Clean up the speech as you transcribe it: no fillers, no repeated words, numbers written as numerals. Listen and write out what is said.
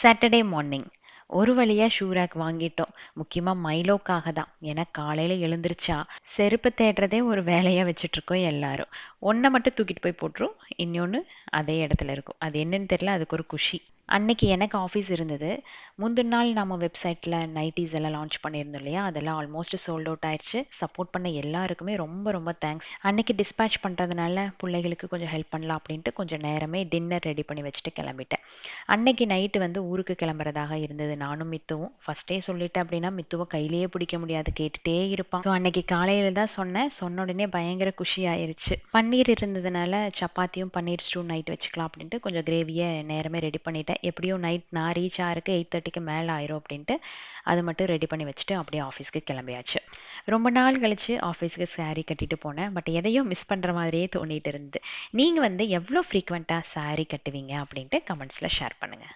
Saturday morning ஒரு வழியா shoe rack வாங்கிட்டோம். முக்கியமா மைலோக்காக தான். ஏன்னா காலையில எழுந்திருச்சா செருப்பு தேடுறதே ஒரு வேலையா வச்சுட்டு இருக்கோம் எல்லாரும். ஒன்ன மட்டும் தூக்கிட்டு போய் போட்டுரும். இன்னொன்னு அதே இடத்துல இருக்கும். அது என்னன்னு தெரியல. அதுக்கு ஒரு குஷி. அன்னைக்கு எனக்கு ஆஃபீஸ் இருந்தது. முந்தின நாள் நம்ம வெப்சைட்ல நைட்டீஸ் எல்லாம் லான்ச் பண்ணியிருந்தோம் இல்லையா? அதெல்லாம் ஆல்மோஸ்ட் சோல்ட் அவுட் ஆயிடுச்சு. சப்போர்ட் பண்ண எல்லாருக்குமே ரொம்ப ரொம்ப தேங்க்ஸ். அன்னைக்கு டிஸ்பேட்ச் பண்றதுனால பிள்ளைகளுக்கு கொஞ்சம் ஹெல்ப் பண்ணலாம் அப்படின்ட்டு கொஞ்சம் நேரமே டின்னர் ரெடி பண்ணி வச்சுட்டு கிளம்பிட்டேன். அன்னைக்கு நைட்டு வந்து ஊருக்கு கிளம்புறதாக இருந்தது. நானும் மித்துவும் ஃபர்ஸ்டே சொல்லிட்டேன். அப்படின்னா மித்துவை கையிலேயே பிடிக்க முடியாது, கேட்டுட்டே இருப்பான். ஸோ அன்னைக்கு காலையில தான் சொன்னேன். சொன்ன உடனே பயங்கர குஷி ஆயிருச்சு. பன்னீர் இருந்ததுனால சப்பாத்தியும் பன்னீர் ஸ்டூ நைட் வச்சுக்கலாம் அப்படின்ட்டு கொஞ்சம் கிரேவியை நேரமே ரெடி பண்ணிட்டேன். எப்படியும் நைட் நான் ரீச் ஆகிறதுக்கு 8:30க்கு மேலே ஆயிரும் அப்படின்ட்டு அது மட்டும் ரெடி பண்ணி வச்சுட்டு அப்படியே ஆஃபீஸ்க்கு கிளம்பியாச்சு. ரொம்ப நாள் கழிச்சு ஆஃபீஸ்க்கு saree கட்டிட்டு போனேன். பட் எதையும் மிஸ் பண்ணுற மாதிரியே தோணிட்டு இருந்தது. நீங்கள் வந்து எவ்வளோ ஃப்ரீக்வெண்ட்டாக saree கட்டுவீங்க அப்படின்ட்டு கமெண்ட்ஸில் ஷேர் பண்ணுங்கள்.